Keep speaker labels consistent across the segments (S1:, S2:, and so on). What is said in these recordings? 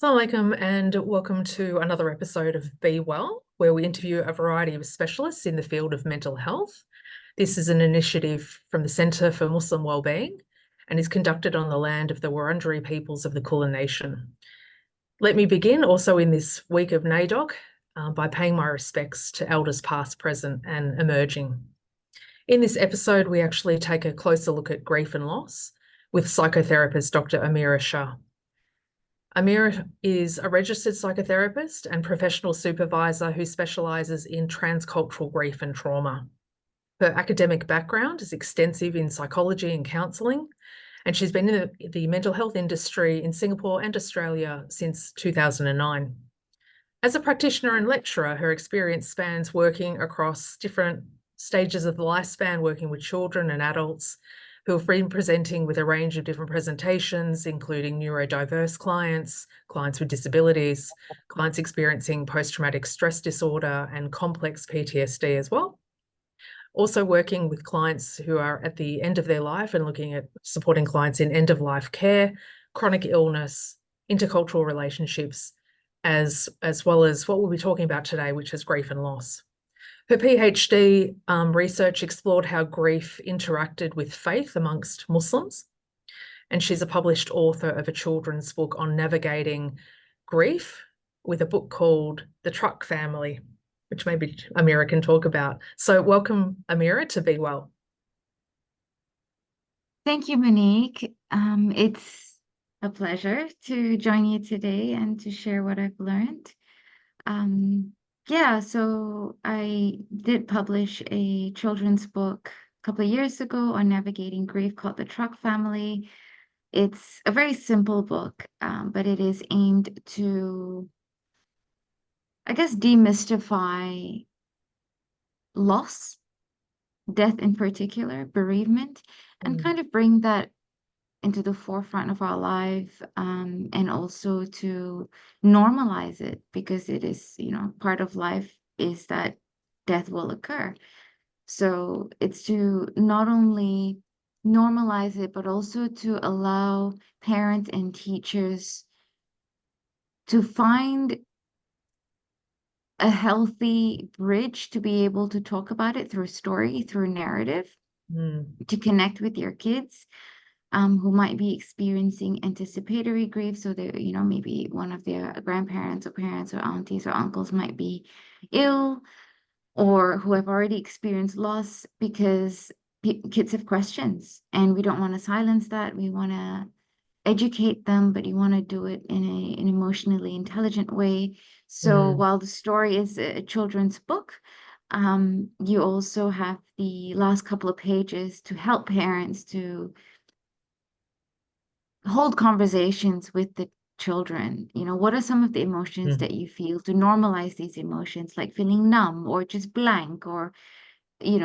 S1: Assalamu alaikum and welcome to another episode of Be Well, where we interview a variety of specialists in the field of mental health. This is an initiative from the Centre for Muslim Wellbeing and is conducted on the land of the Wurundjeri peoples of the Kulin Nation. Let me begin also in this week of NAIDOC by paying my respects to elders past, present and emerging. In this episode, we actually take a closer look at grief and loss with psychotherapist Dr. Amirah Shah. Amirah is a registered psychotherapist and professional supervisor who specialises in transcultural grief and trauma. Her academic background is extensive in psychology and counselling, and she's been in the mental health industry in Singapore and Australia since 2009. As a practitioner and lecturer, her experience spans working across different stages of the lifespan, working with children and adults who have been presenting with a range of different presentations, including neurodiverse clients, clients with disabilities, clients experiencing post-traumatic stress disorder and complex PTSD as well. Also working with clients who are at the end of their life and looking at supporting clients in end-of-life care, chronic illness, intercultural relationships, as well as what we'll be talking about today, which is grief and loss. Her PhD research explored how grief interacted with faith amongst Muslims, and she's a published author of a children's book on navigating grief with a book called The Truck Family, which maybe Amirah can talk about. So welcome, Amirah, to Be Well.
S2: Thank you, Monique. It's a pleasure to join you today and to share what I've learned. So I did publish a children's book a couple of years ago on navigating grief called The Truck Family. It's a very simple book, but it is aimed to, I guess, demystify loss, death in particular, bereavement, and kind of bring that into the forefront of our life, and also to normalize it, because it is, part of life is that death will occur. So it's to not only normalize it, but also to allow parents and teachers to find a healthy bridge to be able to talk about it through story, through narrative, to connect with your kids. Who might be experiencing anticipatory grief. So they, maybe one of their grandparents or parents or aunties or uncles might be ill, or who have already experienced loss, because kids have questions and we don't want to silence that. We want to educate them, but you want to do it in an emotionally intelligent way. So while the story is a children's book, you also have the last couple of pages to help parents to hold conversations with the children. What are some of the emotions that you feel, to normalize these emotions, like feeling numb or just blank, or being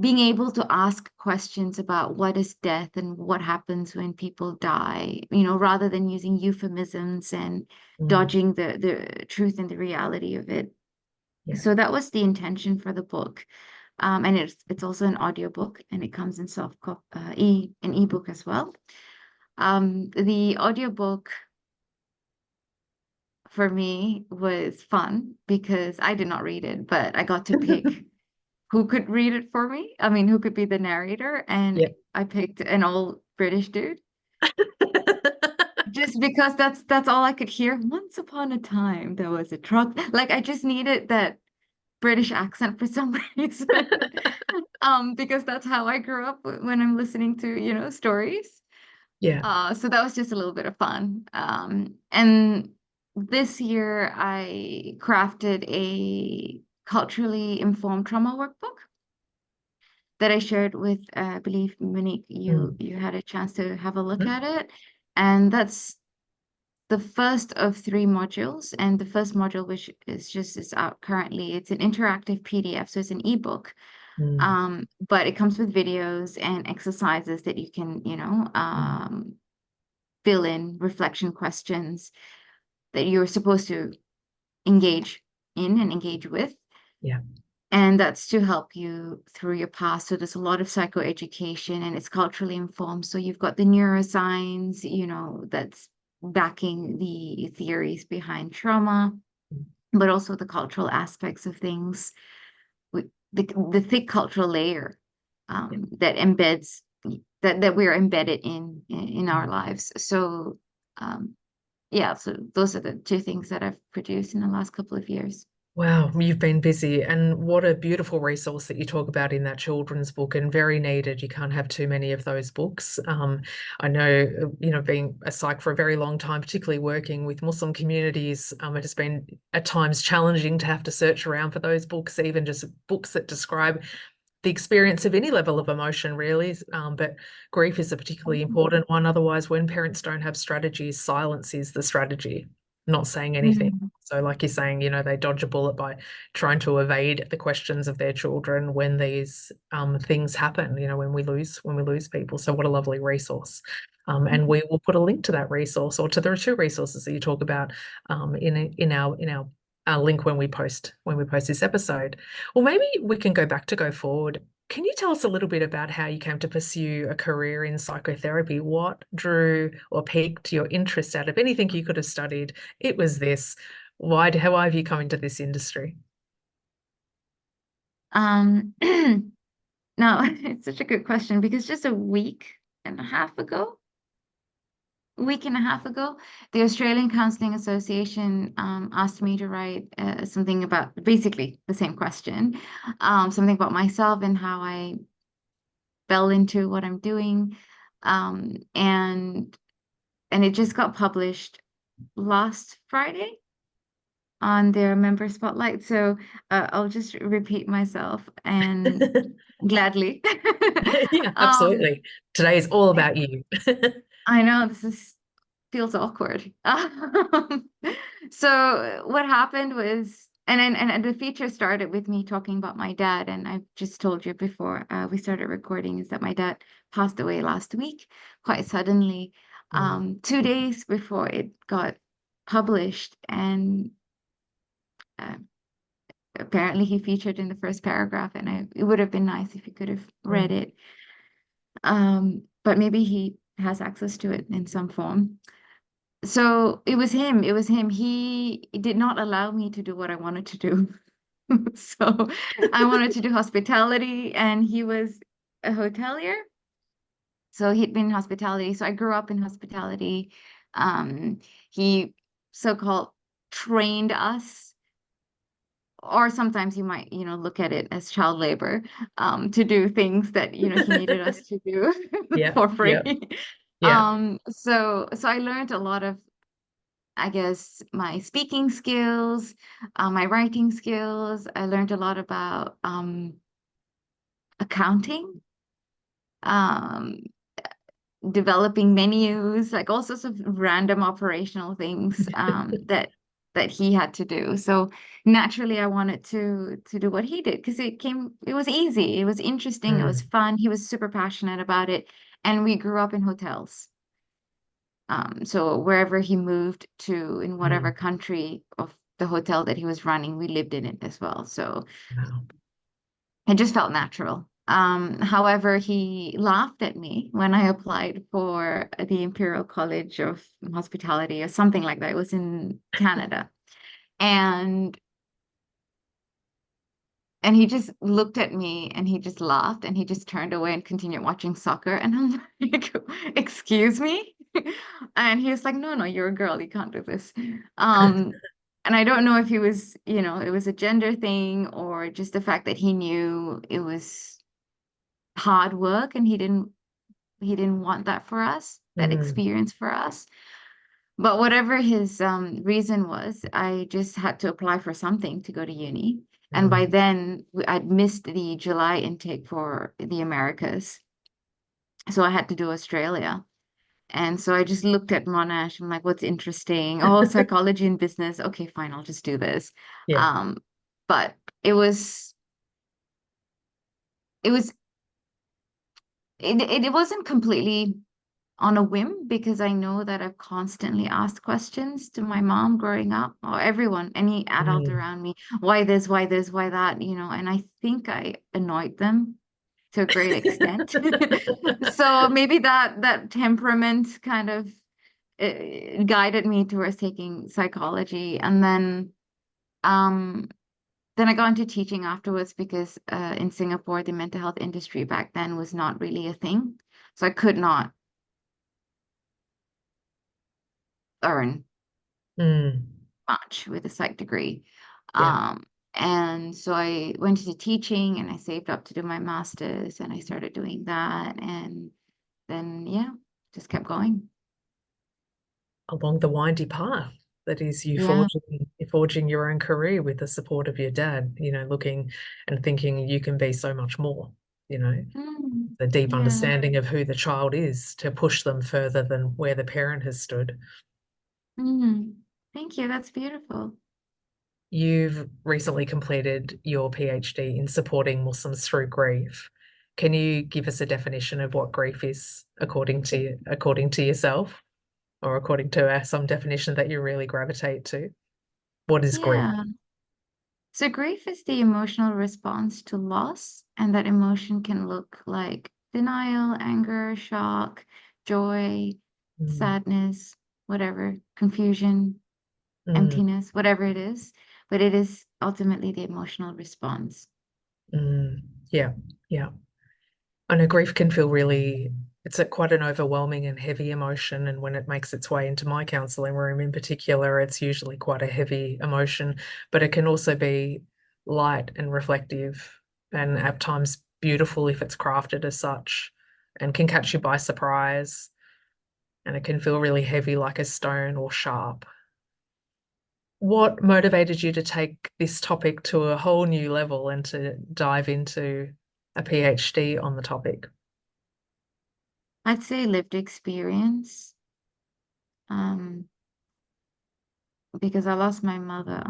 S2: able to ask questions about what is death and what happens when people die, rather than using euphemisms and dodging the truth and the reality of it. So that was the intention for the book. And it's also an audiobook, and it comes in an ebook as well. The audiobook for me was fun because I did not read it, but I got to pick who could read it for me. I mean, who could be the narrator, and I picked an old British dude. Just because that's all I could hear. Once upon a time, there was a truck. Like, I just needed that British accent for some reason. Because that's how I grew up when I'm listening to, stories. So that was just a little bit of fun. And this year I crafted a culturally informed trauma workbook that I shared with, I believe, Monique, you had a chance to have a look at it. And that's the first of 3 modules. And the first module, which is out currently, it's an interactive PDF, so it's an ebook. But it comes with videos and exercises that you can, fill in, reflection questions that you're supposed to engage in and engage with. And that's to help you through your past. So there's a lot of psychoeducation, and it's culturally informed. So you've got the neuroscience, that's backing the theories behind trauma, but also the cultural aspects of things, the thick cultural layer that embeds that we're embedded in our lives. So yeah, so those are the two things that I've produced in the last couple of years.
S1: Wow, you've been busy, and what a beautiful resource that you talk about in that children's book, and very needed. You can't have too many of those books. I know, being a psych for a very long time, particularly working with Muslim communities, it has been at times challenging to have to search around for those books, even just books that describe the experience of any level of emotion, really. But grief is a particularly important one. Otherwise, when parents don't have strategies, silence is the strategy, not saying anything.
S2: Mm.
S1: So, like you're saying, they dodge a bullet by trying to evade the questions of their children when these things happen. When we lose people. So, what a lovely resource. And we will put a link to that resource, or to the two resources that you talk about in our link when we post this episode. Well, maybe we can go forward. Can you tell us a little bit about how you came to pursue a career in psychotherapy? What drew or piqued your interest out of anything you could have studied? It was this. How have you come into this industry?
S2: Um, Now, it's such a good question because just a week and a half ago, the Australian Counselling Association asked me to write something about basically the same question, something about myself and how I fell into what I'm doing. Um, and and it just got published last Friday on their member spotlight. So I'll just repeat myself and gladly.
S1: Yeah,
S2: um,
S1: absolutely. Today is all about you.
S2: I know this is feels awkward. So what happened was, and the feature started with me talking about my dad, and I just told you before we started recording is that my dad passed away last week, quite suddenly,
S1: Mm,
S2: 2 days before it got published, and uh, apparently he featured in the first paragraph, and it would have been nice if he could have read
S1: mm,
S2: it. But maybe he has access to it in some form. So it was him. It was him. He did not allow me to do what I wanted to do. So I wanted to do hospitality, and he was a hotelier. So he'd been in hospitality. So I grew up in hospitality. He so-called trained us, or sometimes you might, look at it as child labor, to do things that, he needed us to do
S1: yeah,
S2: for
S1: yeah,
S2: free.
S1: yeah.
S2: So I learned a lot of, I guess, my speaking skills, my writing skills. I learned a lot about accounting, um, developing menus, like all sorts of random operational things that he had to do. So naturally, I wanted to do what he did because it was easy, it was interesting, it was
S1: Mm,
S2: fun. He was super passionate about it, and we grew up in hotels. So wherever he moved to in whatever
S1: mm.
S2: country of the hotel that he was running, we lived in it as well. So
S1: Wow.
S2: it just felt natural. However, he laughed at me when I applied for the Imperial College of Hospitality or something like that. It was in Canada. And and he just looked at me and he just laughed and he just turned away and continued watching soccer. And I'm like, excuse me? And he was like, no, no, you're a girl. You can't do this. Um, and I don't know if he was, it was a gender thing or just the fact that he knew it was hard work and he didn't want that for us, that
S1: Mm,
S2: experience for us. But whatever his reason was, I just had to apply for something to go to uni. And by
S1: mm.
S2: then, I'd missed the July intake for the Americas. So I had to do Australia. And so I just looked at Monash. I'm like, what's interesting? Oh, psychology and business. Okay, fine, I'll just do this.
S1: Yeah.
S2: Um, but it was it wasn't completely on a whim because I know that I've constantly asked questions to my mom growing up, or everyone, any adult
S1: Mm.
S2: around me, why this, why this, why that, and I think I annoyed them to a great extent. So maybe that temperament kind of it guided me towards taking psychology. And then I got into teaching afterwards because in Singapore, the mental health industry back then was not really a thing. So I could not earn
S1: Mm.
S2: much with a psych degree.
S1: Yeah.
S2: Um, and so I went into teaching and I saved up to do my master's and I started doing that. And then, yeah, just kept going.
S1: Along the windy path that is
S2: Yeah.
S1: you forging your own career with the support of your dad, looking and thinking you can be so much more, you know,
S2: Mm,
S1: the deep
S2: yeah.
S1: understanding of who the child is to push them further than where the parent has stood.
S2: Mm. Thank you. That's beautiful.
S1: You've recently completed your PhD in supporting Muslims through grief. Can you give us a definition of what grief is according to yourself, or according to some definition that you really gravitate to? What is grief?
S2: Yeah. So grief is the emotional response to loss, and that emotion can look like denial, anger, shock, joy,
S1: Mm,
S2: sadness, whatever, confusion,
S1: mm,
S2: emptiness, whatever it is. But it is ultimately the emotional response.
S1: mm. Yeah, yeah. I know grief can feel it's quite an overwhelming and heavy emotion. And when it makes its way into my counselling room in particular, it's usually quite a heavy emotion, but it can also be light and reflective and at times beautiful if it's crafted as such, and can catch you by surprise. And it can feel really heavy like a stone or sharp. What motivated you to take this topic to a whole new level and to dive into a PhD on the topic?
S2: I'd say lived experience, um, because I lost my mother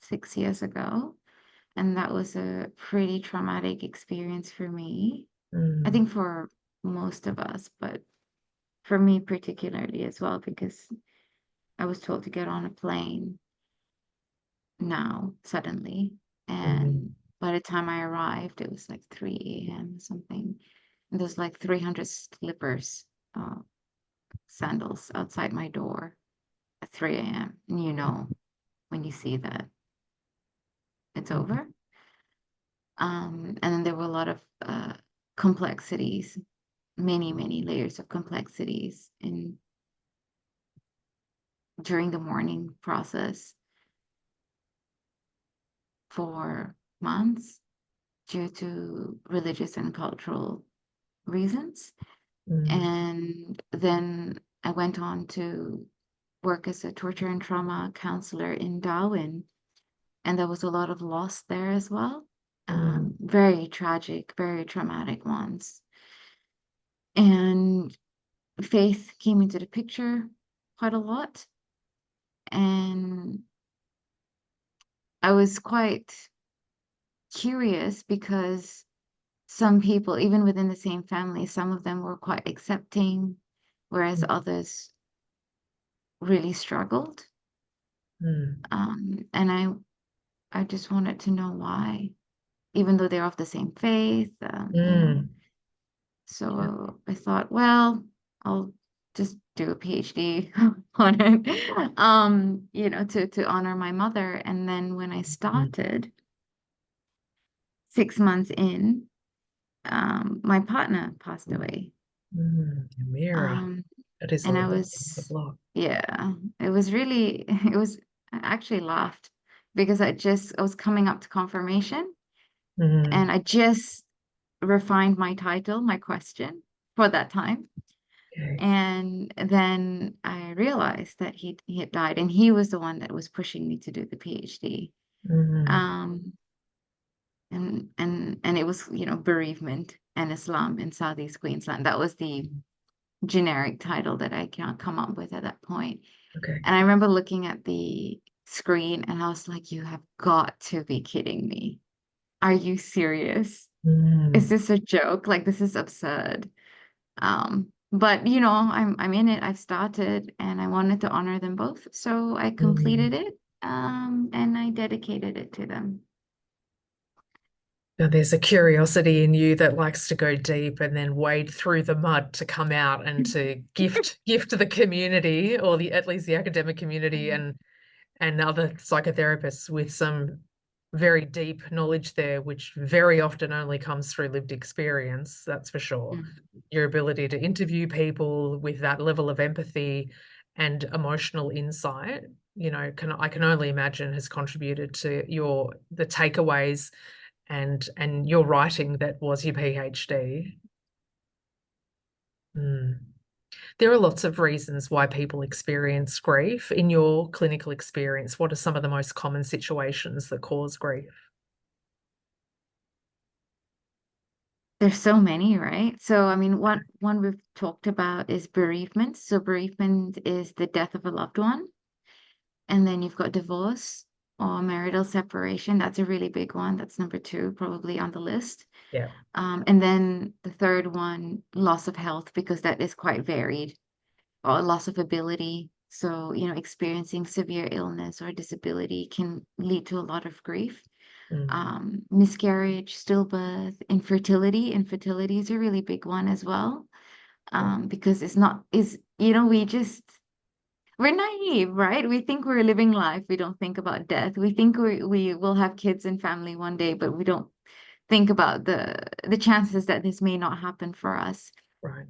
S2: 6 years ago, and that was a pretty traumatic experience for me. I
S1: Mm,
S2: think for most of us, but for me particularly as well, because I was told to get on a plane now, suddenly.
S1: mm,
S2: And by the time I arrived, it was like 3 a.m. something. And there's like 300 slippers, uh, sandals outside my door at 3 a.m. And you know, when you see that, it's
S1: mm,
S2: over. And then there were a lot of complexities, many, many layers of complexities in during the mourning process for months due to religious and cultural reasons.
S1: mm,
S2: And then I went on to work as a torture and trauma counselor in Darwin, and there was a lot of loss there as well.
S1: mm,
S2: Very tragic, very traumatic ones. And faith came into the picture quite a lot. And I was quite curious because some people, even within the same family, some of them were quite accepting, whereas others really struggled.
S1: mm,
S2: And I just wanted to know why, even though they're of the same faith,
S1: mm. Yeah.
S2: So I thought, well, I'll just do a PhD on it, to honor my mother. And then when I
S1: Mm,
S2: started, 6 months in, my partner passed away.
S1: Amirah,
S2: Um,
S1: that is a
S2: and I
S1: lot, a
S2: was,
S1: lot.
S2: yeah, it was really, it was, I actually laughed because I was coming up to confirmation
S1: Mm,
S2: and I just refined my title, my question for that time.
S1: okay.
S2: And then I realized that he had died, and he was the one that was pushing me to do the PhD.
S1: Mm,
S2: Um, and it was, bereavement and Islam in Southeast Queensland. That was the generic title that I can't come up with at that point.
S1: okay.
S2: And I remember looking at the screen and I was like, you have got to be kidding me. Are you serious? Is
S1: Mm,
S2: this a joke? Like, this is absurd. But I'm in it. I've started and I wanted to honor them both. So I
S1: mm.
S2: completed it, and I dedicated it to them.
S1: Now, there's a curiosity in you that likes to go deep and then wade through the mud to come out and to gift the community, or the at least the academic community and other psychotherapists with some very deep knowledge there, which very often only comes through lived experience, that's for sure.
S2: Mm.
S1: Your ability to interview people with that level of empathy and emotional insight, I can only imagine has contributed to the takeaways and your writing that was your PhD. Mm. There are lots of reasons why people experience grief. In your clinical experience, what are some of the most common situations that cause grief?
S2: There's so many, right? So, I mean, one we've talked about is bereavement. So, bereavement is the death of a loved one. And then you've got divorce or marital separation. That's a really big one. That's number two, probably on the list.
S1: Yeah.
S2: And then the third one, loss of health, because that is quite varied, or loss of ability. So, experiencing severe illness or disability can lead to a lot of grief.
S1: Mm.
S2: Miscarriage, stillbirth, infertility. Infertility is a really big one as well.
S1: Yeah.
S2: Because it's not, is, we're naive, right? We think we're living life. We don't think about death. We think we will have kids and family one day, but we don't think about the chances that this may not happen for us.
S1: Right.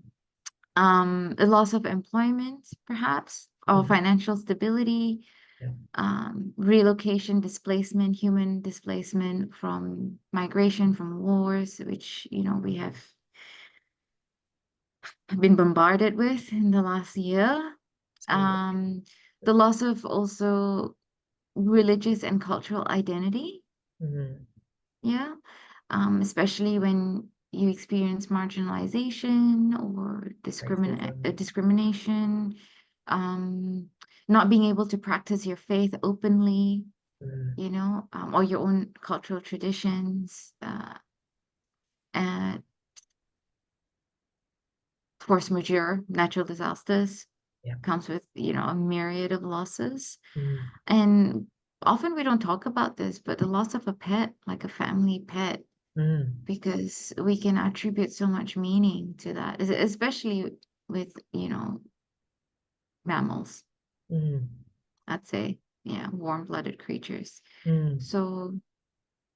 S2: A loss of employment, perhaps, or
S1: Mm.
S2: financial stability,
S1: Yeah.
S2: relocation, displacement, human displacement from migration, from wars, which, we have been bombarded with in the last year.
S1: Absolutely.
S2: The loss of also religious and cultural identity.
S1: Mm.
S2: Yeah. Especially when you experience marginalization or
S1: Racism.
S2: discrimination, um, not being able to practice your faith openly,
S1: Mm.
S2: or your own cultural traditions, and force majeure, natural disasters
S1: Yeah.
S2: comes with, a myriad of losses.
S1: Mm.
S2: And often we don't talk about this, but the loss of a pet, like a family pet,
S1: Mm.
S2: because we can attribute so much meaning to that, especially with, mammals,
S1: Mm.
S2: I'd say, yeah, warm-blooded creatures.
S1: Mm.
S2: So,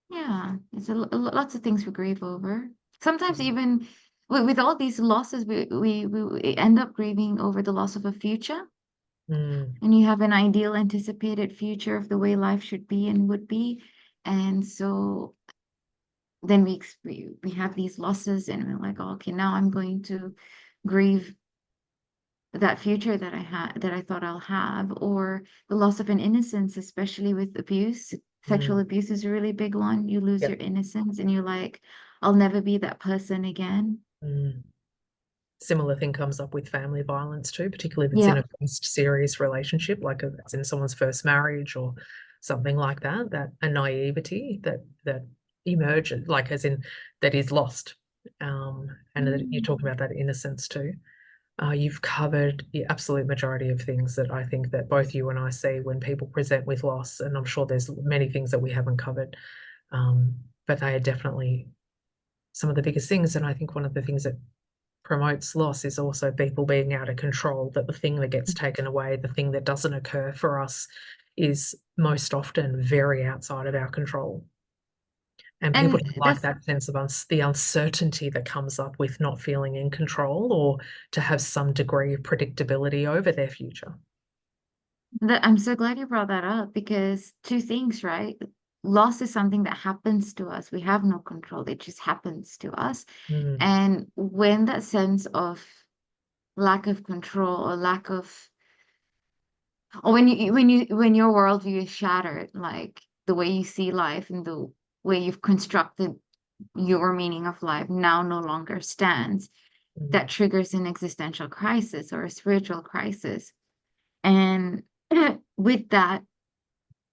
S2: yeah, it's lots of things we grieve over. Sometimes even with all these losses, we end up grieving over the loss of a future.
S1: Mm.
S2: And you have an ideal anticipated future of the way life should be and would be. And so then we have these losses and we're like, oh, okay, now I'm going to grieve that future that I thought I'll have, or the loss of an innocence, especially with abuse. Sexual
S1: Mm.
S2: abuse is a really big one. You lose
S1: Yeah.
S2: your innocence and you're like, I'll never be that person again.
S1: Mm. Similar thing comes up with family violence too, particularly if it's in
S2: Yeah.
S1: a first serious relationship, like it's in someone's first marriage or something like that, that a naivety that emerges, like as in that is lost. And that you're talking about that innocence too. You've covered the absolute majority of things that I think that both you and I see when people present with loss, and I'm sure there's many things that we haven't covered, but they are definitely some of the biggest things. And I think one of the things that promotes loss is also people being out of control, that the thing that gets taken away, the thing that doesn't occur for us is most often very outside of our control. And people
S2: And
S1: don't like
S2: that's
S1: that sense of the uncertainty that comes up with not feeling in control or to have some degree of predictability over their future.
S2: I'm so glad you brought that up because two things, right? Loss is something that happens to us. We have no control. It just happens to us.
S1: Mm.
S2: And when that sense of lack of control or lack of, or when your worldview is shattered, like the way you see life and the way you've constructed your meaning of life now no longer stands, that
S1: Mm.
S2: triggers an existential crisis or a spiritual crisis. And with that,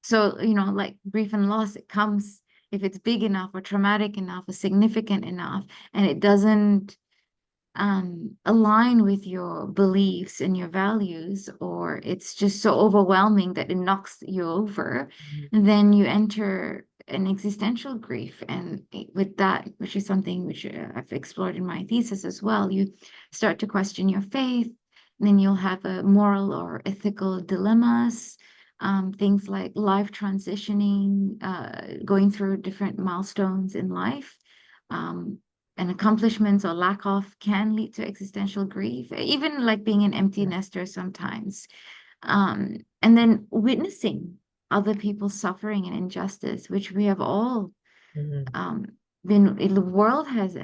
S2: so, like grief and loss, it comes if it's big enough or traumatic enough or significant enough, and it doesn't align with your beliefs and your values, or it's just so overwhelming that it knocks you over,
S1: Mm.
S2: and then you enter an existential grief. And with that, which is something which I've explored in my thesis as well, you start to question your faith, and then you'll have a moral or ethical dilemmas, things like life transitioning, going through different milestones in life. Um, and accomplishments or lack of can lead to existential grief, even like being an empty
S1: Yeah.
S2: nester sometimes. And then witnessing other people's suffering and injustice, which we have all
S1: Mm,
S2: um, been, the world has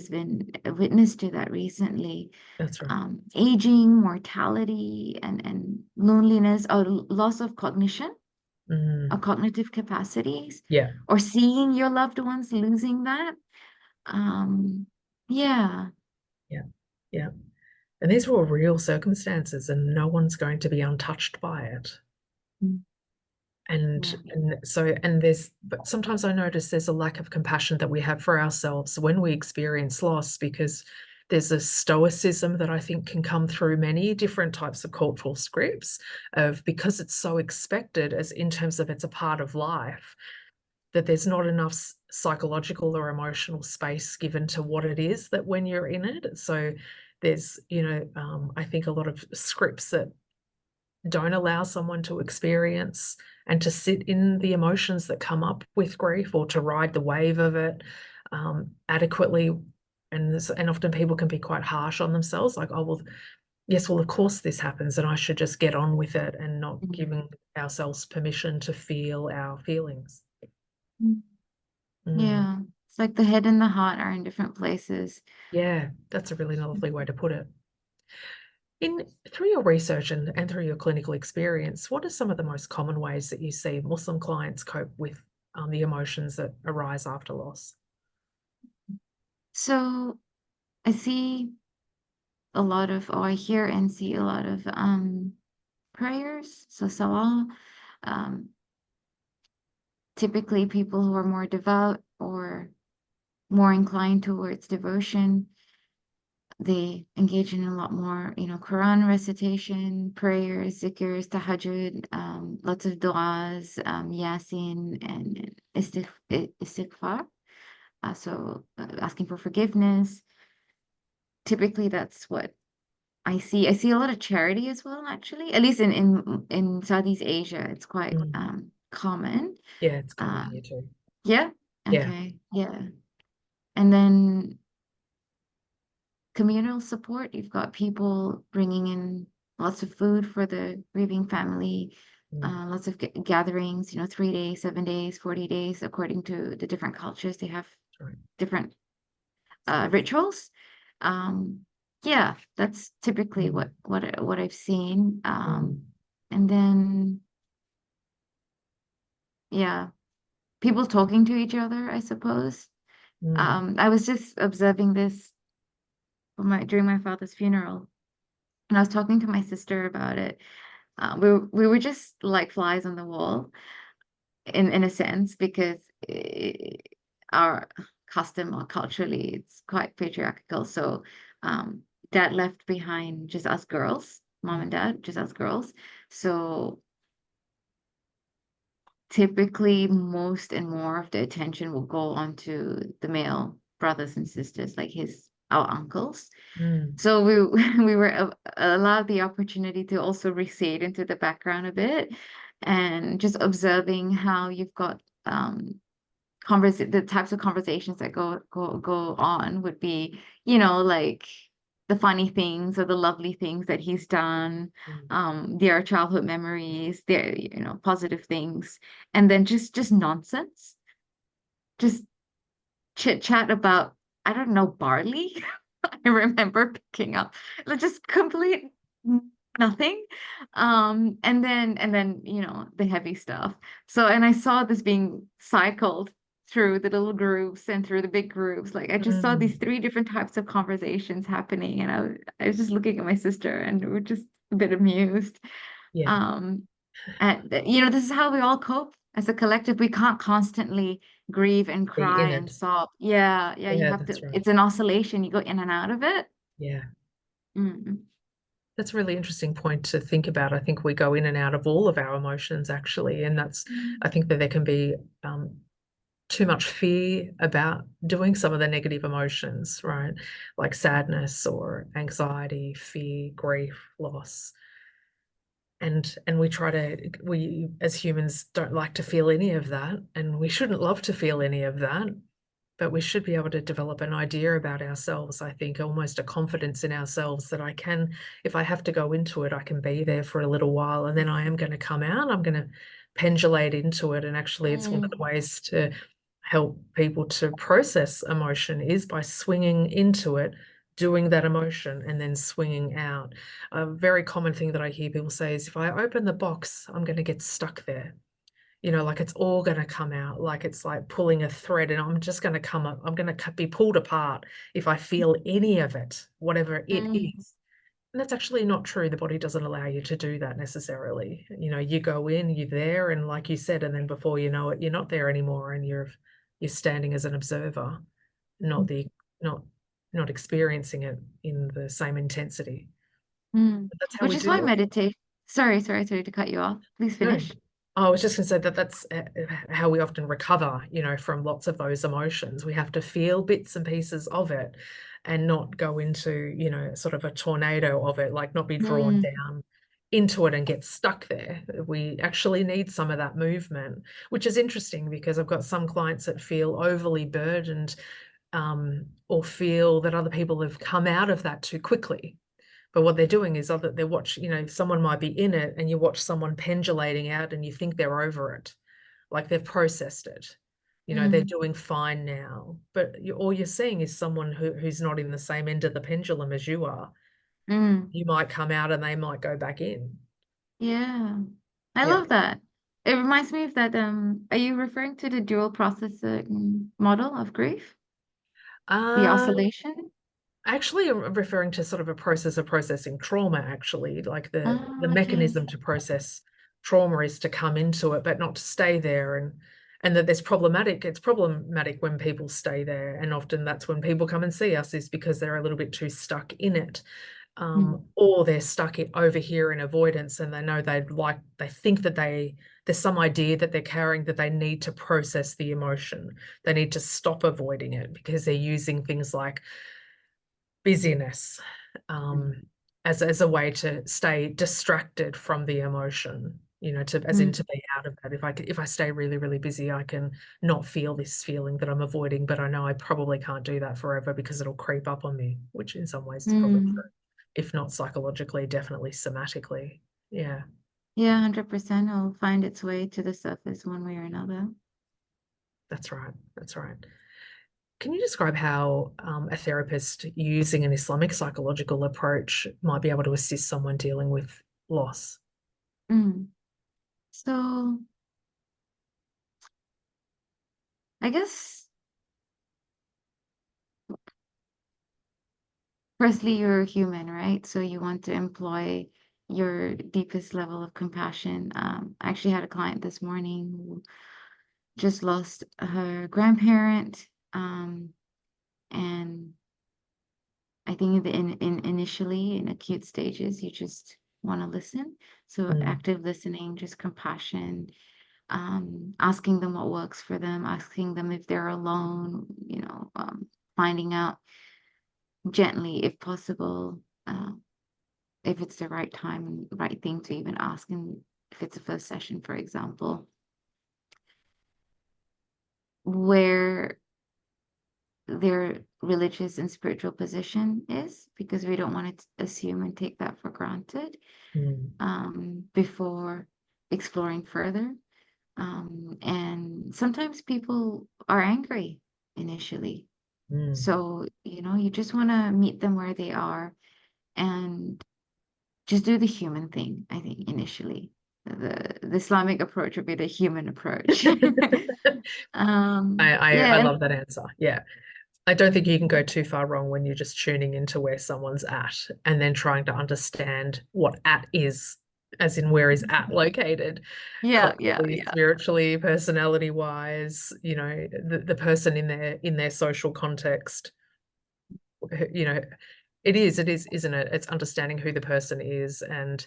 S2: been a witness to that recently.
S1: that's right.
S2: Aging, mortality, and loneliness, or loss of cognition or
S1: Mm,
S2: cognitive capacities,
S1: yeah.
S2: or seeing your loved ones losing that. Um, yeah.
S1: Yeah. Yeah. And these were all real circumstances, and no one's going to be untouched by it.
S2: Mm.
S1: And
S2: Yeah.
S1: but sometimes I notice there's a lack of compassion that we have for ourselves when we experience loss, because there's a stoicism that I think can come through many different types of cultural scripts of, because it's so expected, as in terms of it's a part of life, that there's not enough psychological or emotional space given to what it is that when you're in it. So there's, I think a lot of scripts that don't allow someone to experience and to sit in the emotions that come up with grief, or to ride the wave of it adequately. And often people can be quite harsh on themselves, like, oh, well, yes, well, of course this happens, and I should just get on with it, and not
S2: Mm.
S1: giving ourselves permission to feel our feelings.
S2: Mm.
S1: Mm.
S2: Yeah. It's like the head and the heart are in different places.
S1: Yeah, that's a really lovely way to put it. Through your research and through your clinical experience, what are some of the most common ways that you see Muslim clients cope with the emotions that arise after loss?
S2: So I see a lot of, or I hear and see a lot of prayers. So salah, um, typically people who are more devout or more inclined towards devotion, they engage in a lot more, Quran recitation, prayers, zikrs, tahajjud, lots of du'as, yasin, and istighfar. So asking for forgiveness. Typically, that's what I see. I see a lot of charity as well, actually. At least in Southeast Asia, it's quite
S1: Mm.
S2: common.
S1: Yeah, it's common
S2: Uh,
S1: here too.
S2: yeah.
S1: Yeah.
S2: Okay. Yeah. And then communal support. You've got people bringing in lots of food for the grieving family,
S1: Mm.
S2: lots of gatherings, 3 days, 7 days, 40 days, according to the different cultures. They have
S1: Right.
S2: different rituals. Um, yeah, that's typically
S1: Mm.
S2: what I've seen.
S1: Mm.
S2: And then yeah, people talking to each other, I suppose.
S1: Mm.
S2: I was just observing this during my father's funeral, and I was talking to my sister about it. We were just like flies on the wall in a sense, because our custom or culturally it's quite patriarchal. So um, dad left behind just us girls, mom
S1: Mm.
S2: and dad, just us girls. So typically most and more of the attention will go on to the male brothers and sisters, like our uncles.
S1: Mm.
S2: So we were allowed the opportunity to also recede into the background a bit, and just observing how you've got the types of conversations that go on would be, like the funny things or the lovely things that he's done,
S1: Mm.
S2: their childhood memories, their, positive things, and then just nonsense, just chit chat about, I don't know, barley. I remember picking up like just complete nothing. And then, the heavy stuff. So, and I saw this being cycled through the little groups and through the big groups. Like I just saw these
S1: Mm.
S2: three different types of conversations happening, and I was just looking at my sister, and we're just a bit amused.
S1: Yeah.
S2: Um, and this is how we all cope as a collective. We can't constantly grieve and
S1: Be
S2: cry
S1: in
S2: and
S1: it.
S2: sob. Yeah, yeah, you
S1: Yeah,
S2: have
S1: that's
S2: to,
S1: right.
S2: it's an oscillation. You go in and out of it.
S1: Yeah.
S2: Mm.
S1: That's a really interesting point to think about. I think we go in and out of all of our emotions, actually, and I think that there can be too much fear about doing some of the negative emotions, right? Like sadness or anxiety, fear, grief, loss. And we as humans don't like to feel any of that, and we shouldn't love to feel any of that, but we should be able to develop an idea about ourselves, I think, almost a confidence in ourselves that I can, if I have to go into it, I can be there for a little while and then I am going to come out, I'm going to pendulate into it. And actually, it's one of the
S2: Mm,
S1: ways to help people to process emotion is by swinging into it, doing that emotion, and then swinging out. A very common thing that I hear people say is, if I open the box, I'm going to get stuck there. Like it's all going to come out, like it's like pulling a thread, and I'm just going to come up, I'm going to be pulled apart if I feel any of it, whatever it
S2: mm,
S1: is. And that's actually not true. The body doesn't allow you to do that necessarily. You go in, you're there, and like you said, and then before you know it, you're not there anymore, and you're standing as an observer, not the not not experiencing it in the same intensity.
S2: mm.
S1: But that's how
S2: Which
S1: we
S2: is why
S1: do it.
S2: meditation. Sorry to cut you off. Please
S1: No,
S2: finish.
S1: I was just going to say that that's how we often recover, from lots of those emotions. We have to feel bits and pieces of it and not go into, sort of a tornado of it, like not be drawn
S2: Mm,
S1: down into it and get stuck there. We actually need some of that movement, which is interesting because I've got some clients that feel overly burdened, or feel that other people have come out of that too quickly. But what they're doing is other they watch, someone might be in it and you watch someone pendulating out and you think they're over it, like they've processed it. They're
S2: mm,
S1: doing fine now. But all you're seeing is someone who's not in the same end of the pendulum as you are.
S2: mm.
S1: You might come out and they might go back in.
S2: Yeah. I
S1: Yeah.
S2: love that. It reminds me of that, are you referring to the dual processing model of grief? The
S1: Uh,
S2: oscillation?
S1: Actually, I'm referring to sort of a process of processing trauma, actually, like the
S2: Oh, okay.
S1: mechanism to process trauma is to come into it, but not to stay there. And that it's problematic when people stay there. And often that's when people come and see us, is because they're a little bit too stuck in it.
S2: Mm,
S1: Or they're stuck over here in avoidance, and they know they think that there's some idea that they're carrying, that they need to process the emotion. They need to stop avoiding it because they're using things like busyness,
S2: mm,
S1: as a way to stay distracted from the emotion, to
S2: mm,
S1: be out of that. If I stay really, really busy, I can not feel this feeling that I'm avoiding, but I know I probably can't do that forever because it'll creep up on me, which in some ways is probably true.
S2: mm.
S1: If not psychologically, definitely somatically. Yeah,
S2: Yeah, 100% it'll find its way to the surface one way or another.
S1: that's right. That's right. Can you describe how a therapist using an Islamic psychological approach might be able to assist someone dealing with loss?
S2: Mm. So I guess firstly, you're a human, right? So you want to employ your deepest level of compassion. I actually had a client this morning who just lost her grandparent. And I think initially in acute stages, you just want to listen. So
S1: Mm,
S2: active listening, just compassion, asking them what works for them, asking them if they're alone, finding out gently, if possible, if it's the right time and right thing to even ask, and if it's a first session, for example, where their religious and spiritual position is, because we don't want to assume and take that for granted,
S1: mm,
S2: before exploring further. And sometimes people are angry initially.
S1: mm.
S2: So, you just want to meet them where they are and just do the human thing, I think, initially. The Islamic approach would be the human approach.
S1: I
S2: Yeah,
S1: love that answer. Yeah. I don't think you can go too far wrong when you're just tuning into where someone's at and then trying to understand what at is, as in where is at located, culturally,
S2: yeah.
S1: spiritually, personality wise, the person in their social context. you know, it is, isn't it? It's understanding who the person is, and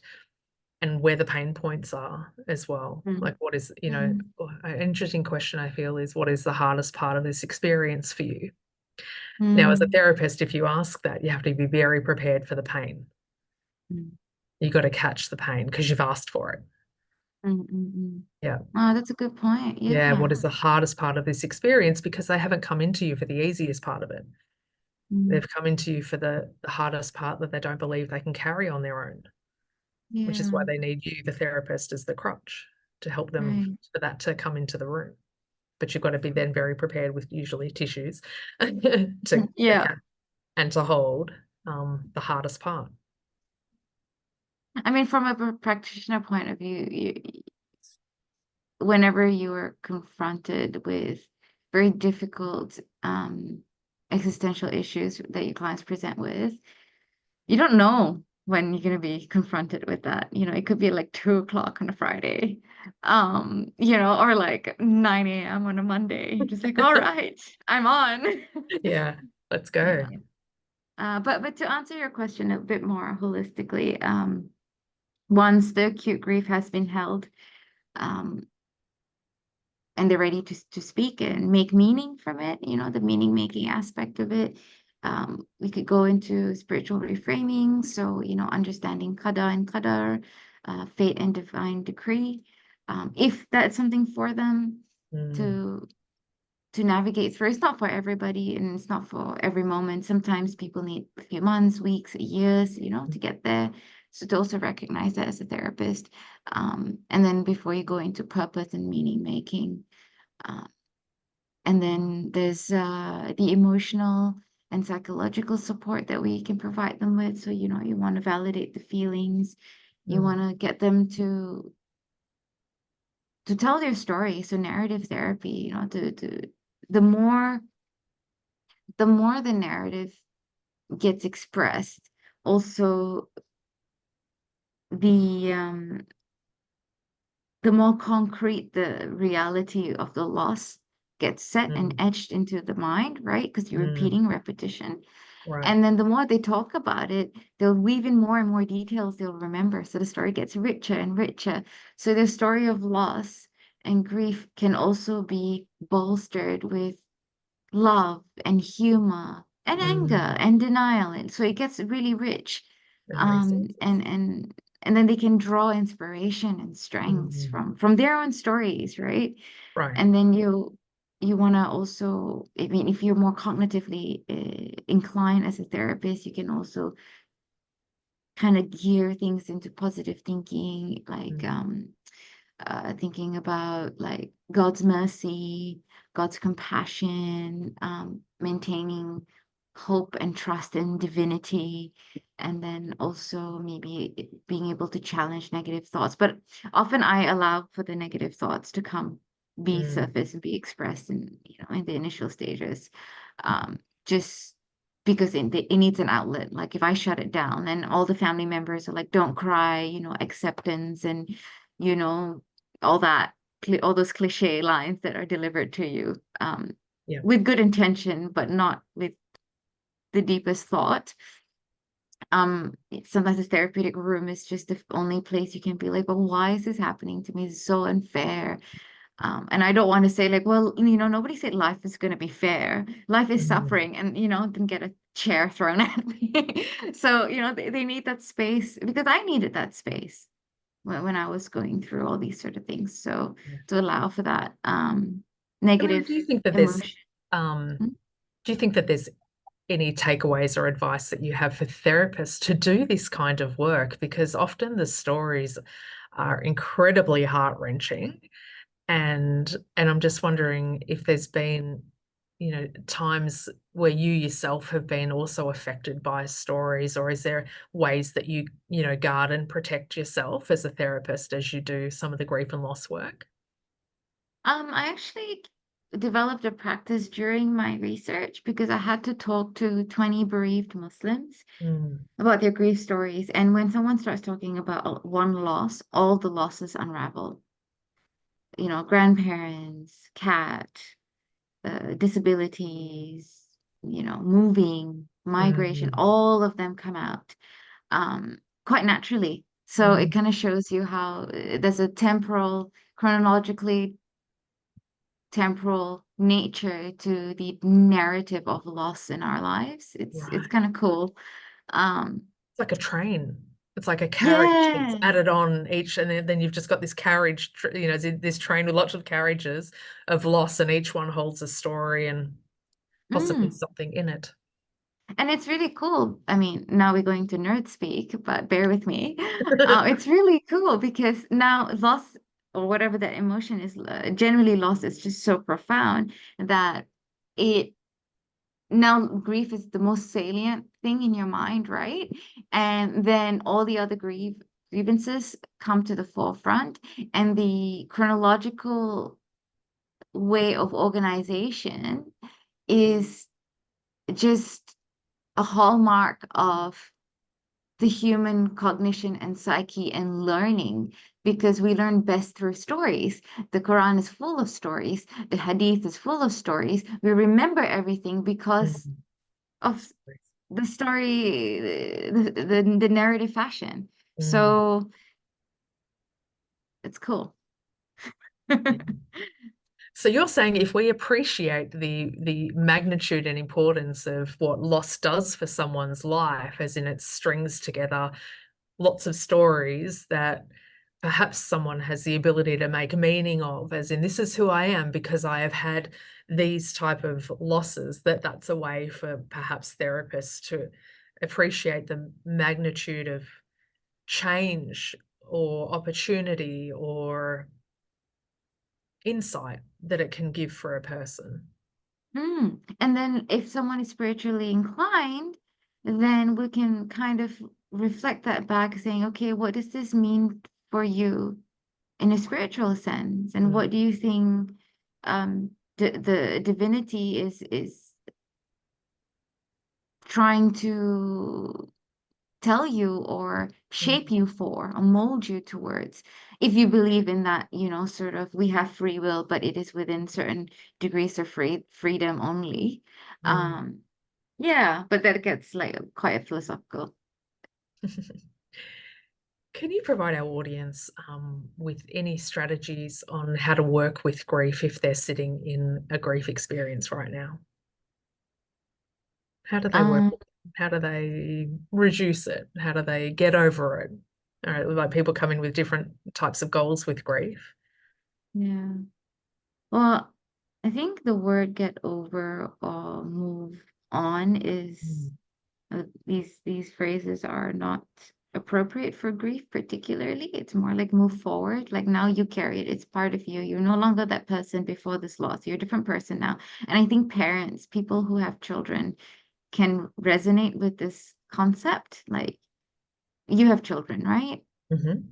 S1: and where the pain points are as well.
S2: Mm.
S1: Like what is,
S2: Mm.
S1: an interesting question I feel is what is the hardest part of this experience for you? Now, as a
S2: Mm.
S1: therapist, if you ask that, you have to be very prepared for the pain.
S2: Mm.
S1: You got to catch the pain because you've asked for it.
S2: Mm. Mm. Mm.
S1: Yeah.
S2: Oh, that's a good point.
S1: Yeah. What
S2: Yeah.
S1: is the hardest part of this experience? Because they haven't come into you for the easiest part of it.
S2: Mm.
S1: They've come into you for the hardest part that they don't believe they can carry on their own, which is why
S2: Yeah.
S1: they need you, the therapist, as the crutch to help them
S2: Right.
S1: for that to come into the room. But you've got to be then very prepared with usually tissues to
S2: Yeah.
S1: and to hold the hardest part.
S2: I mean, from a practitioner point of view, whenever you are confronted with very difficult existential issues that your clients present with, you don't know when you're going to be confronted with that. It could be like 2 o'clock on a Friday, or like 9 a.m. on a Monday. You're just like, all right, I'm on.
S1: Yeah, let's go.
S2: Yeah. But to answer your question a bit more holistically, once the acute grief has been held, um, and they're ready to speak and make meaning from it, the meaning making aspect of it. We could go into spiritual reframing. So, understanding qada and qadar, fate and divine decree. If that's something for them
S1: Mm,
S2: to to navigate through. It's not for everybody and it's not for every moment. Sometimes people need a few months, weeks, years, to get there. So to also recognize that as a therapist. And then before you go into purpose and meaning making, uh, and then there's the emotional and psychological support that we can provide them with. So, you want to validate the feelings. You
S1: mm,
S2: want to get them to tell their story. So narrative therapy, the more the more the narrative gets expressed, also the more concrete the reality of the loss gets set and
S1: mm,
S2: etched into the mind, right? Because you're
S1: mm,
S2: repeating repetition.
S1: right.
S2: And then the more they talk about it, they'll weave in more and more details they'll remember. So the story gets richer and richer. So the story of loss and grief can also be bolstered with love and humor and anger
S1: Mm,
S2: and denial. And so it gets really rich.
S1: and resources.
S2: And then they can draw inspiration and strengths
S1: Mm,
S2: from their own stories, right?
S1: right.
S2: And then you want to also, I mean, if you're more cognitively inclined as a therapist, you can also kind of gear things into positive thinking, like
S1: Mm,
S2: thinking about like God's mercy, God's compassion, maintaining hope and trust in divinity, and then also maybe being able to challenge negative thoughts. But often I allow for the negative thoughts to be
S1: mm,
S2: surfaced and be expressed in the initial stages, just because it needs an outlet. Like if I shut it down, then all the family members are like, "Don't cry," acceptance and you know all that all those cliche lines that are delivered to you
S1: yeah.
S2: with good intention but not with the deepest thought. Sometimes the therapeutic room is just the only place you can be like, well, why is this happening to me? It's so unfair. And I don't want to say like, well, nobody said life is going to be fair. Life is
S1: Mm,
S2: suffering, and then get a chair thrown at me. So they need that space because I needed that space when I was going through all these sort of things. So
S1: yeah.
S2: to allow for that
S1: Amirah,
S2: negative
S1: do you think that
S2: emotion.
S1: um,
S2: Mm.
S1: do you think that there's any takeaways or advice that you have for therapists to do this kind of work? Because often the stories are incredibly heart-wrenching. And I'm just wondering if there's been, times where you yourself have been also affected by stories, or is there ways that you guard and protect yourself as a therapist as you do some of the grief and loss work?
S2: I actually developed a practice during my research because I had to talk to 20 bereaved Muslims
S1: Mm,
S2: about their grief stories. And when someone starts talking about one loss, all the losses unravel. Grandparents, cat, disabilities, moving, migration,
S1: mm,
S2: all of them come out quite naturally. So it kind of shows you how there's a chronologically temporal nature to the narrative of loss in our lives. It's
S1: Right.
S2: kind of cool. Um,
S1: It's like a train. It's like a carriage that's
S2: yeah.
S1: added on each, and then you've just got this carriage, this train with lots of carriages of loss, and each one holds a story and possibly
S2: Mm.
S1: something in it.
S2: And it's really cool. I mean, now we're going to nerd speak, but bear with me. It's really cool because now loss or whatever that emotion is, generally loss is just so profound that it now grief is the most salient thing in your mind, right? And then all the other grievances come to the forefront, and the chronological way of organization is just a hallmark of the human cognition and psyche and learning, because we learn best through stories. The Quran is full of stories, the Hadith is full of stories. We remember everything because
S1: Mm.
S2: of the story, the narrative fashion.
S1: Mm.
S2: So it's cool.
S1: Yeah. So you're saying if we appreciate the magnitude and importance of what loss does for someone's life, as in it strings together lots of stories that perhaps someone has the ability to make meaning of, as in this is who I am because I have had these type of losses, that's a way for perhaps therapists to appreciate the magnitude of change or opportunity or insight that it can give for a person.
S2: And then if someone is spiritually inclined, then we can kind of reflect that back, saying, okay, what does this mean for you in a spiritual sense? And
S1: Mm.
S2: what do you think the divinity is trying to tell you or shape
S1: Mm.
S2: you for or mold you towards, if you believe in that, sort of we have free will, but it is within certain degrees of freedom only.
S1: Mm.
S2: um yeah, but that gets like quite philosophical.
S1: Can you provide our audience with any strategies on how to work with grief if they're sitting in a grief experience right now? How do they work
S2: um
S1: with it? How do they reduce it? How do they get over it? All right, like people come in with different types of goals with grief.
S2: yeah, well, I think the word get over or move on is,
S1: Mm.
S2: these phrases are not appropriate for grief particularly. It's more like move forward. Like now you carry it. It's part of you. You're no longer that person before this loss. You're a different person now. And I think parents, people who have children, can resonate with this concept. Like you have children, right?
S1: Mhm.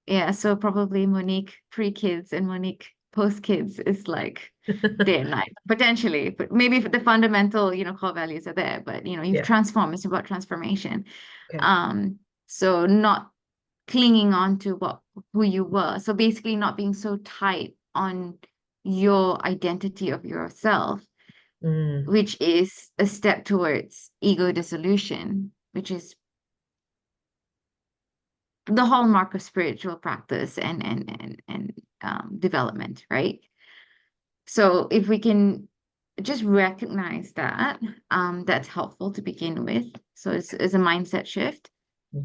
S2: Yeah, so probably Monique pre-kids and Monique post-kids is like day and night, potentially. But maybe if the fundamental, core values are there, but you've
S1: Yeah.
S2: transformed, it's about transformation.
S1: Okay.
S2: Um, so not clinging on to who you were. So basically not being so tight on your identity of yourself,
S1: Mm.
S2: which is a step towards ego dissolution, which is the hallmark of spiritual practice and development, right? So if we can just recognize that, that's helpful to begin with. So it's a mindset shift,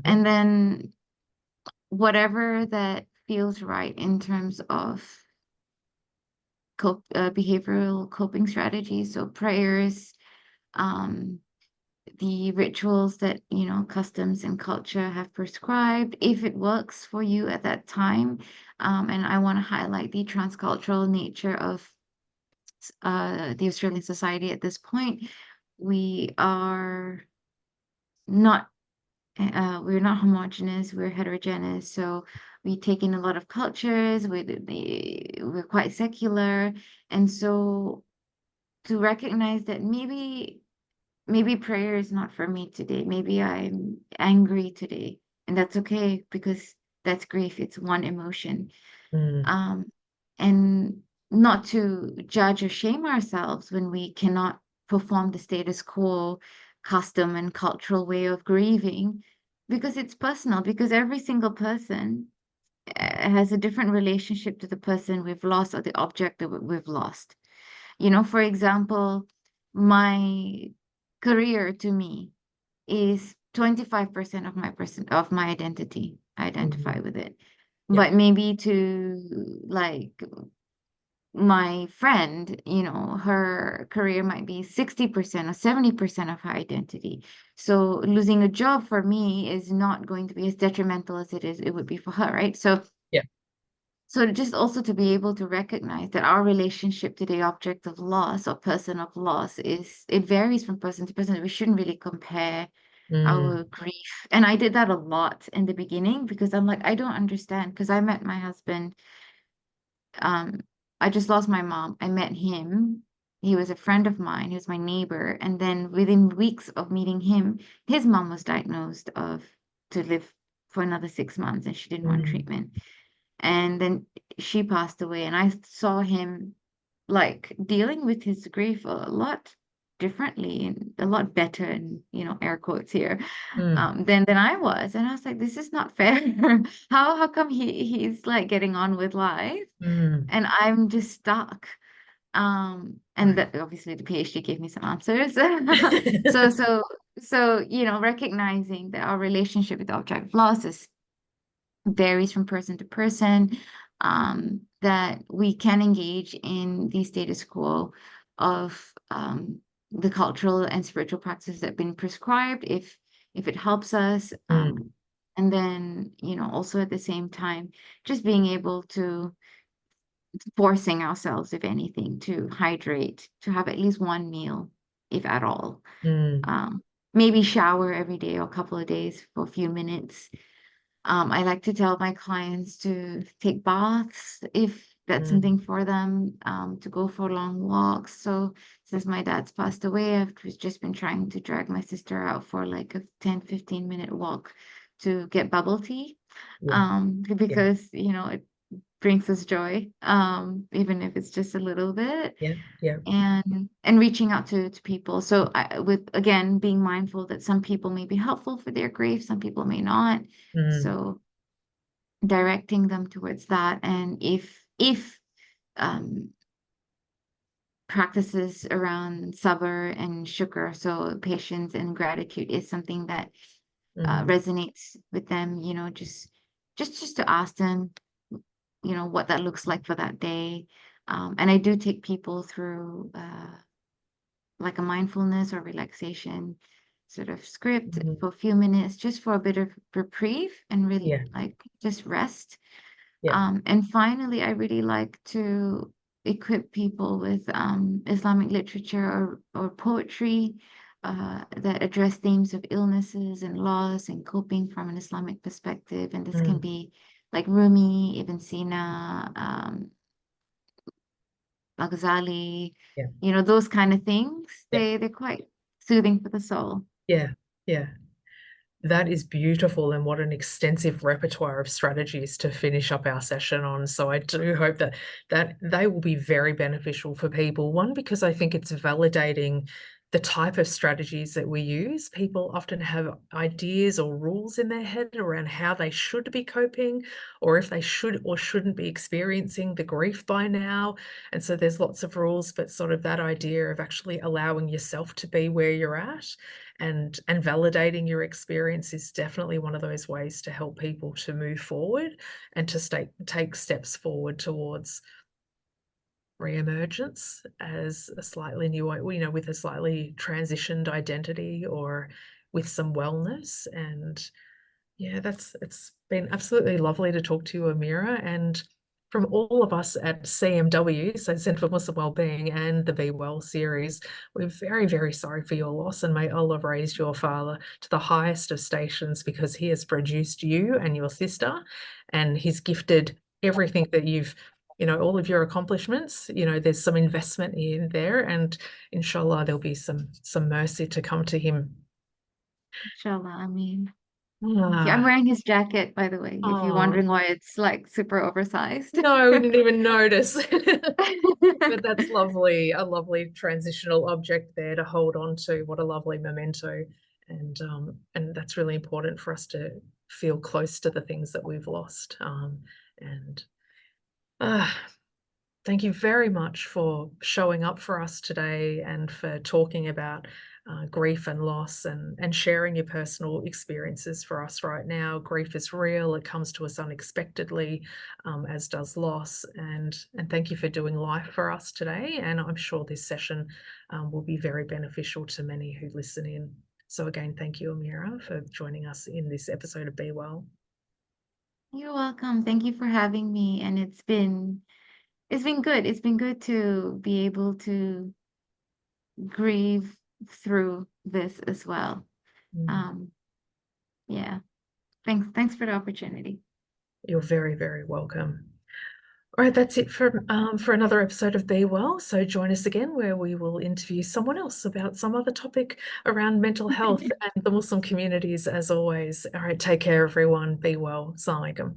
S2: and
S1: Mhm.
S2: then whatever that feels right in terms of behavioral coping strategies, so prayers, um, the rituals that customs and culture have prescribed, if it works for you at that time. And I want to highlight the transcultural nature of the Australian society at this point. We are not we're not homogenous, we're heterogeneous. So we take in a lot of cultures, we're quite secular. And so to recognize that maybe prayer is not for me today. Maybe I'm angry today, and that's okay because that's grief. It's one emotion.
S1: Mm.
S2: Um, and not to judge or shame ourselves when we cannot perform the status quo custom and cultural way of grieving, because it's personal, because every single person has a different relationship to the person we've lost or the object that we've lost. For example, my career to me is 25% of my identity. I identify
S1: Mm.
S2: with it.
S1: Yeah.
S2: But maybe to like my friend, her career might be 60% or 70% of her identity. So losing a job for me is not going to be as detrimental as it would be for her, right? So
S1: Yeah.
S2: just also to be able to recognize that our relationship to the object of loss or person of loss it varies from person to person. We shouldn't really compare our
S1: Mm.
S2: grief. And I did that a lot in the beginning because I'm like, I don't understand. Because I met my husband, um, I just lost my mom. I met him. He was a friend of mine. He was my neighbor. And then within weeks of meeting him, his mom was diagnosed to live for another 6 months, and she didn't want
S1: Mm.
S2: treatment. And then she passed away, and I saw him like dealing with his grief a lot differently and a lot better, and air quotes here,
S1: Mm.
S2: than I was. And I was like, this is not fair. How come he's like getting on with life
S1: Mm.
S2: and I'm just stuck? And
S1: Right.
S2: that obviously the PhD gave me some answers. So recognizing that our relationship with the object of loss is varies from person to person, that we can engage in the status quo of the cultural and spiritual practices that have been prescribed if it helps us.
S1: Mm.
S2: And then, also at the same time, just being able to forcing ourselves, if anything, to hydrate, to have at least one meal, if at all.
S1: Mm.
S2: Um, Maybe shower every day or a couple of days for a few minutes. I like to tell my clients to take baths if that's
S1: Mm.
S2: something for them, to go for long walks. So since my dad's passed away, I've just been trying to drag my sister out for like a 10-15 minute walk to get bubble tea.
S1: Yeah. Yeah.
S2: Because, it brings us joy, even if it's just a little bit,
S1: Yeah. Yeah.
S2: and reaching out to people. So with again being mindful that some people may be helpful for their grief, some people may not.
S1: Mm.
S2: So directing them towards that. And if um, practices around sabr and shukr, so patience and gratitude, is something that
S1: Mm.
S2: resonates with them, just to ask them, what that looks like for that day. And I do take people through like a mindfulness or relaxation sort of script
S1: Mhm.
S2: for a few minutes, just for a bit of reprieve and really
S1: Yeah.
S2: like just rest.
S1: Yeah.
S2: And finally, I really like to equip people with Islamic literature or poetry that address themes of illnesses and loss and coping from an Islamic perspective. And this can
S1: Mm.
S2: be like Rumi, Ibn Sina, Al-Ghazali,
S1: Yeah.
S2: those kind of things.
S1: Yeah.
S2: They're quite soothing for the soul.
S1: Yeah. Yeah. That is beautiful, and what an extensive repertoire of strategies to finish up our session on. So I do hope that they will be very beneficial for people. One, because I think it's validating the type of strategies that we use. People often have ideas or rules in their head around how they should be coping, or if they should or shouldn't be experiencing the grief by now. And so there's lots of rules, but sort of that idea of actually allowing yourself to be where you're at and validating your experience is definitely one of those ways to help people to move forward and to take steps forward towards re-emergence as a slightly new, with a slightly transitioned identity or with some wellness. And yeah, it's been absolutely lovely to talk to you, Amirah. And from all of us at CMW, so Centre for Muslim Wellbeing, and the Be Well series, we're very, very sorry for your loss, and may Allah raise your father to the highest of stations, because he has produced you and your sister, and he's gifted everything that all of your accomplishments. There's some investment in there, and inshallah there'll be some mercy to come to him.
S2: Inshallah, I mean. Thank you. I'm
S1: Ah,
S2: wearing his jacket, by the way, if you're
S1: oh,
S2: wondering why it's like super oversized.
S1: no, we didn't even notice. But that's lovely, a lovely transitional object there to hold on to. What a lovely memento. and that's really important for us to feel close to the things that we've lost. And Thank you very much for showing up for us today and for talking about grief and loss, and sharing your personal experiences for us right now. Grief is real. It comes to us unexpectedly, as does loss. And thank you for doing life for us today. And I'm sure this session will be very beneficial to many who listen in. So again, thank you, Amirah, for joining us in this episode of Be Well.
S2: You're welcome. Thank you for having me. And it's been good. It's been good to be able to grieve through this as well.
S1: Mm.
S2: Yeah. Thanks for the opportunity.
S1: You're very, very welcome. All right, that's it for another episode of Be Well. So join us again where we will interview someone else about some other topic around mental health and the Muslim communities as always. All right, take care everyone. Be well. Assalamu alaikum.